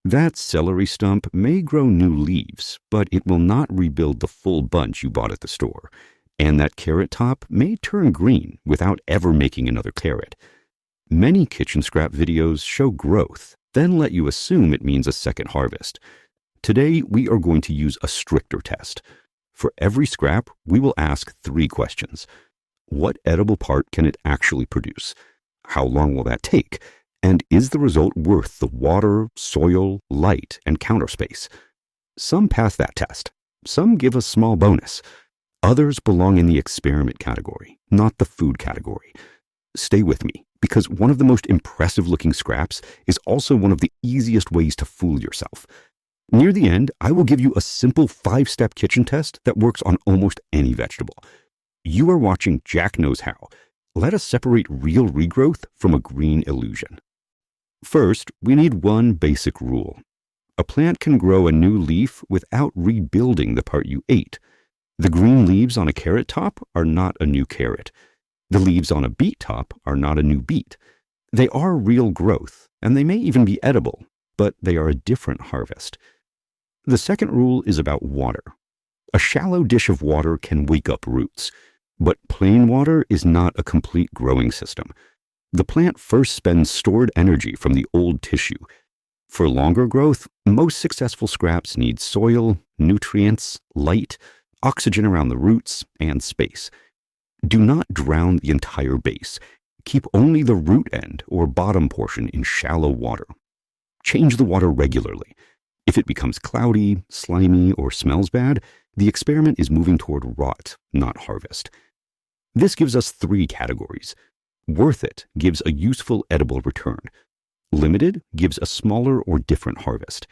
That celery stump may grow new leaves, but it will not rebuild the full bunch you bought at the store. And that carrot top may turn green without ever making another carrot. Many kitchen scrap videos show growth, then let you assume it means a second harvest. Today, we are going to use a stricter test. For every scrap, we will ask 3 questions. What edible part can it actually produce? How long will that take? And is the result worth the water, soil, light, and counter space? Some pass that test. Some give a small bonus. Others belong in the experiment category, not the food category. Stay with me, because one of the most impressive looking scraps is also one of the easiest ways to fool yourself. Near the end, I will give you a simple 5-step kitchen test that works on almost any vegetable. You are watching Jack Knows How. Let us separate real regrowth from a green illusion. First, we need one basic rule. A plant can grow a new leaf without rebuilding the part you ate. The green leaves on a carrot top are not a new carrot. The leaves on a beet top are not a new beet. They are real growth, and they may even be edible, but they are a different harvest. The second rule is about water. A shallow dish of water can wake up roots, but plain water is not a complete growing system. The plant first spends stored energy from the old tissue. For longer growth, most successful scraps need soil, nutrients, light, oxygen around the roots, and space. Do not drown the entire base. Keep only the root end or bottom portion in shallow water. Change the water regularly. If it becomes cloudy, slimy, or smells bad, the experiment is moving toward rot, not harvest. This gives us 3 categories. Worth it gives a useful edible return. Limited gives a smaller or different harvest.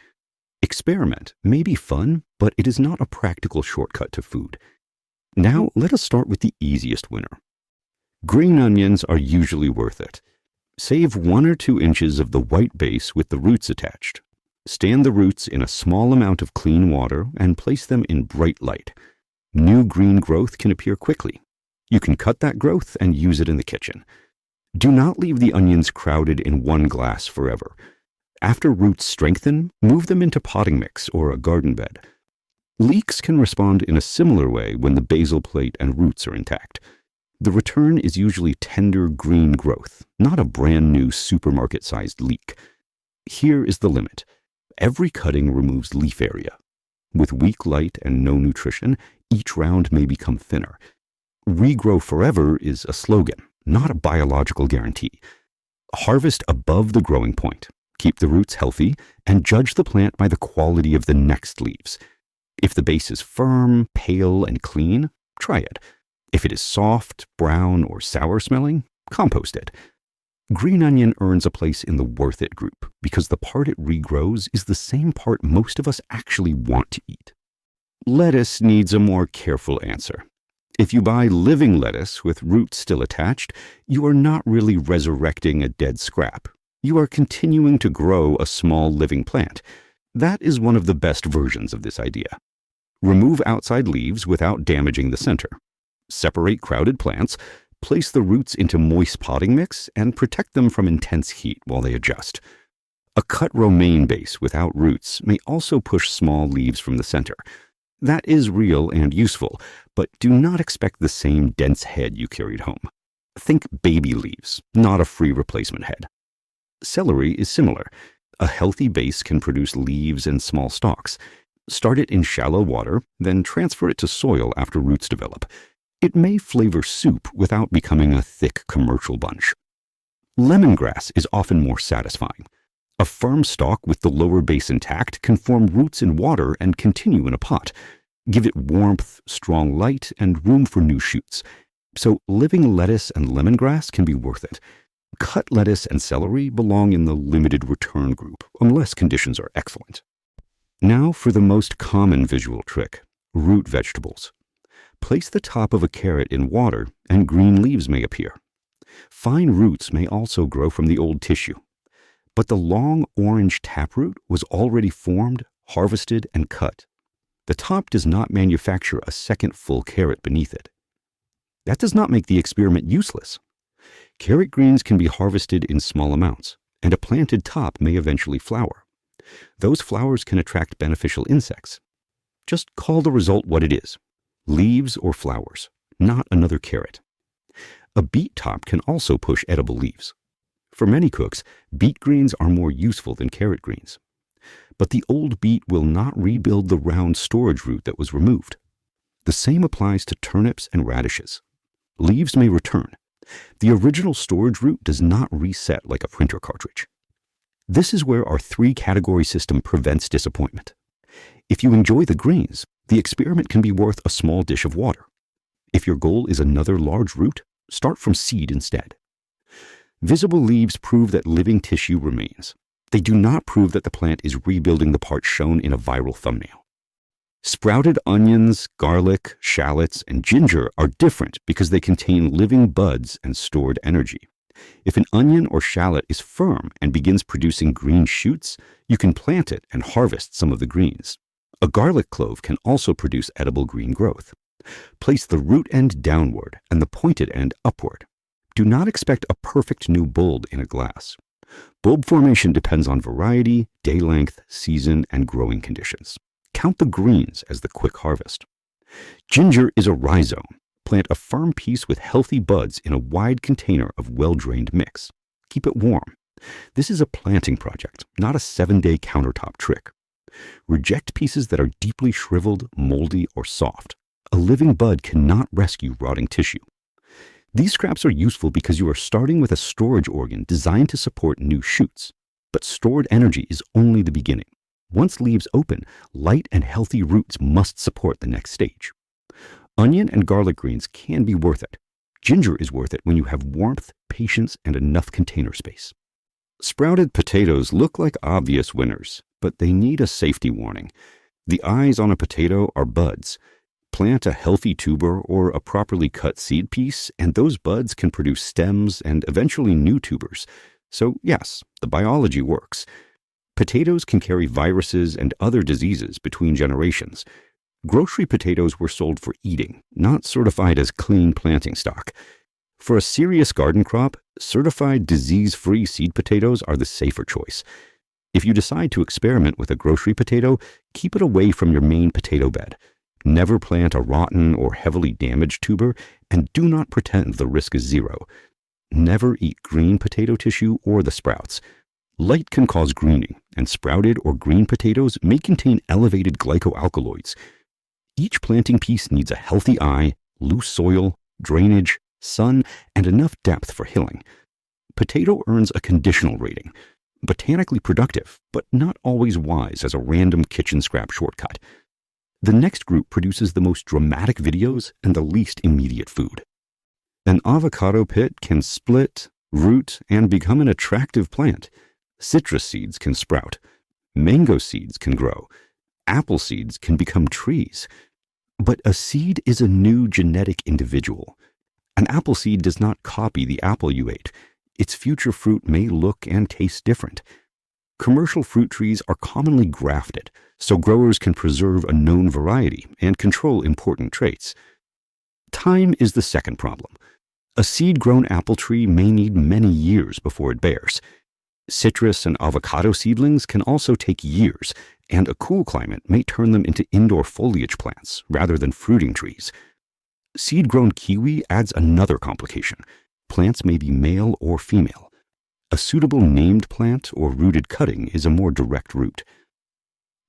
Experiment may be fun, but it is not a practical shortcut to food. Now, let us start with the easiest winner. Green onions are usually worth it. Save 1 or 2 inches of the white base with the roots attached. Stand the roots in a small amount of clean water and place them in bright light. New green growth can appear quickly. You can cut that growth and use it in the kitchen. Do not leave the onions crowded in one glass forever. After roots strengthen, move them into potting mix or a garden bed. Leeks can respond in a similar way when the basal plate and roots are intact. The return is usually tender green growth, not a brand new supermarket-sized leek. Here is the limit. Every cutting removes leaf area. With weak light and no nutrition, each round may become thinner. Regrow forever is a slogan, not a biological guarantee. Harvest above the growing point, keep the roots healthy, and judge the plant by the quality of the next leaves. If the base is firm, pale, and clean, try it. If it is soft, brown, or sour smelling, compost it. Green onion earns a place in the worth it group because the part it regrows is the same part most of us actually want to eat. Lettuce needs a more careful answer. If you buy living lettuce with roots still attached, you are not really resurrecting a dead scrap. You are continuing to grow a small living plant. That is one of the best versions of this idea. Remove outside leaves without damaging the center. Separate crowded plants, place the roots into moist potting mix, and protect them from intense heat while they adjust. A cut romaine base without roots may also push small leaves from the center. That is real and useful, but do not expect the same dense head you carried home. Think baby leaves, not a free replacement head. Celery is similar. A healthy base can produce leaves and small stalks. Start it in shallow water, then transfer it to soil after roots develop. It may flavor soup without becoming a thick commercial bunch. Lemongrass is often more satisfying. A firm stalk with the lower base intact can form roots in water and continue in a pot. Give it warmth, strong light, and room for new shoots. So living lettuce and lemongrass can be worth it. Cut lettuce and celery belong in the limited return group, unless conditions are excellent. Now for the most common visual trick, root vegetables. Place the top of a carrot in water and green leaves may appear. Fine roots may also grow from the old tissue. But the long orange taproot was already formed, harvested, and cut. The top does not manufacture a second full carrot beneath it. That does not make the experiment useless. Carrot greens can be harvested in small amounts, and a planted top may eventually flower. Those flowers can attract beneficial insects. Just call the result what it is: leaves or flowers, not another carrot. A beet top can also push edible leaves. For many cooks, beet greens are more useful than carrot greens. But the old beet will not rebuild the round storage root that was removed. The same applies to turnips and radishes. Leaves may return. The original storage root does not reset like a printer cartridge. This is where our three-category system prevents disappointment. If you enjoy the greens, the experiment can be worth a small dish of water. If your goal is another large root, start from seed instead. Visible leaves prove that living tissue remains. They do not prove that the plant is rebuilding the parts shown in a viral thumbnail. Sprouted onions, garlic, shallots, and ginger are different because they contain living buds and stored energy. If an onion or shallot is firm and begins producing green shoots, you can plant it and harvest some of the greens. A garlic clove can also produce edible green growth. Place the root end downward and the pointed end upward. Do not expect a perfect new bulb in a glass. Bulb formation depends on variety, day length, season, and growing conditions. Count the greens as the quick harvest. Ginger is a rhizome. Plant a firm piece with healthy buds in a wide container of well-drained mix. Keep it warm. This is a planting project, not a 7-day countertop trick. Reject pieces that are deeply shriveled, moldy, or soft. A living bud cannot rescue rotting tissue. These scraps are useful because you are starting with a storage organ designed to support new shoots. But stored energy is only the beginning. Once leaves open, light and healthy roots must support the next stage. Onion and garlic greens can be worth it. Ginger is worth it when you have warmth, patience, and enough container space. Sprouted potatoes look like obvious winners, but they need a safety warning. The eyes on a potato are buds. Plant a healthy tuber or a properly cut seed piece, and those buds can produce stems and eventually new tubers. So yes, the biology works. Potatoes can carry viruses and other diseases between generations. Grocery potatoes were sold for eating, not certified as clean planting stock. For a serious garden crop, certified disease-free seed potatoes are the safer choice. If you decide to experiment with a grocery potato, keep it away from your main potato bed. Never plant a rotten or heavily damaged tuber, and do not pretend the risk is zero. Never eat green potato tissue or the sprouts. Light can cause greening, and sprouted or green potatoes may contain elevated glycoalkaloids. Each planting piece needs a healthy eye, loose soil, drainage, sun, and enough depth for hilling. Potato earns a conditional rating. Botanically productive, but not always wise as a random kitchen scrap shortcut. The next group produces the most dramatic videos and the least immediate food. An avocado pit can split, root, and become an attractive plant. Citrus seeds can sprout. Mango seeds can grow. Apple seeds can become trees. But a seed is a new genetic individual. An apple seed does not copy the apple you ate. Its future fruit may look and taste different. Commercial fruit trees are commonly grafted, so growers can preserve a known variety and control important traits. Time is the second problem. A seed-grown apple tree may need many years before it bears. Citrus and avocado seedlings can also take years, and a cool climate may turn them into indoor foliage plants rather than fruiting trees. Seed-grown kiwi adds another complication. Plants may be male or female. A suitable named plant or rooted cutting is a more direct route.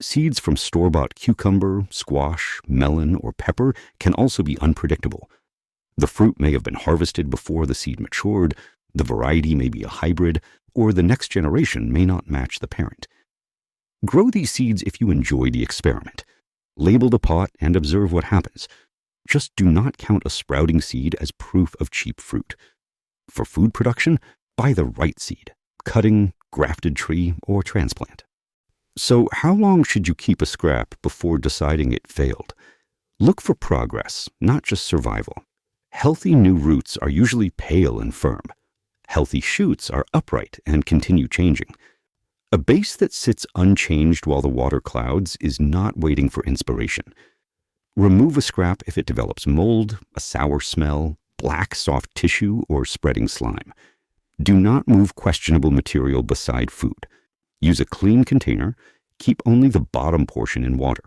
Seeds from store-bought cucumber, squash, melon, or pepper can also be unpredictable. The fruit may have been harvested before the seed matured, the variety may be a hybrid, or the next generation may not match the parent. Grow these seeds if you enjoy the experiment. Label the pot and observe what happens. Just do not count a sprouting seed as proof of cheap fruit. For food production, buy the right seed, cutting, grafted tree, or transplant. So how long should you keep a scrap before deciding it failed? Look for progress, not just survival. Healthy new roots are usually pale and firm. Healthy shoots are upright and continue changing. A base that sits unchanged while the water clouds is not waiting for inspiration. Remove a scrap if it develops mold, a sour smell, black soft tissue, or spreading slime. Do not move questionable material beside food. Use a clean container. Keep only the bottom portion in water.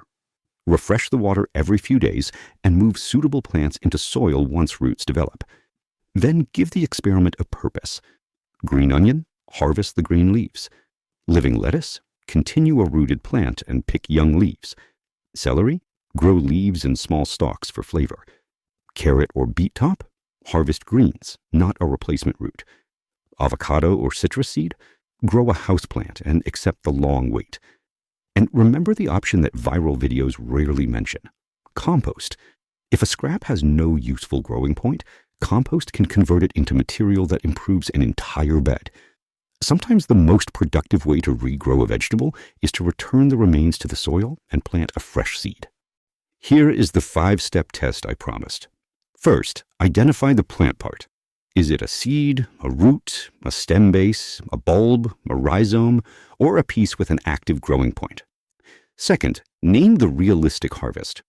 Refresh the water every few days and move suitable plants into soil once roots develop. Then give the experiment a purpose. Green onion, harvest the green leaves. Living lettuce, continue a rooted plant and pick young leaves. Celery, grow leaves and small stalks for flavor. Carrot or beet-top, harvest greens, not a replacement root. Avocado or citrus seed, grow a houseplant and accept the long wait. And remember the option that viral videos rarely mention: compost. If a scrap has no useful growing point, compost can convert it into material that improves an entire bed. Sometimes the most productive way to regrow a vegetable is to return the remains to the soil and plant a fresh seed. Here is the 5-step test I promised. First, identify the plant part. Is it a seed, a root, a stem base, a bulb, a rhizome, or a piece with an active growing point? Second, name the realistic harvest: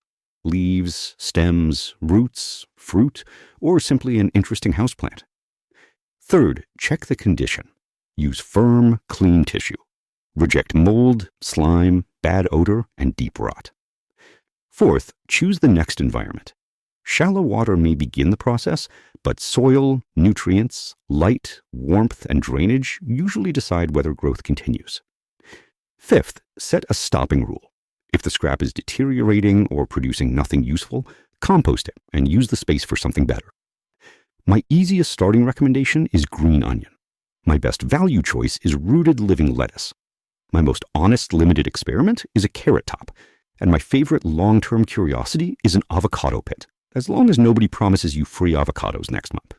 leaves, stems, roots, fruit, or simply an interesting houseplant. Third, check the condition. Use firm, clean tissue. Reject mold, slime, bad odor, and deep rot. Fourth, choose the next environment. Shallow water may begin the process, but soil, nutrients, light, warmth, and drainage usually decide whether growth continues. Fifth, set a stopping rule. If the scrap is deteriorating or producing nothing useful, compost it and use the space for something better. My easiest starting recommendation is green onion. My best value choice is rooted living lettuce. My most honest limited experiment is a carrot top, and my favorite long-term curiosity is an avocado pit, as long as nobody promises you free avocados next month.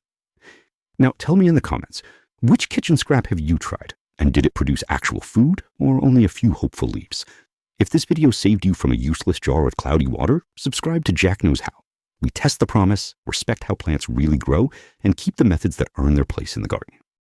Now tell me in the comments, which kitchen scrap have you tried? And did it produce actual food or only a few hopeful leaves? If this video saved you from a useless jar of cloudy water, subscribe to Jack Knows How. We test the promise, respect how plants really grow, and keep the methods that earn their place in the garden.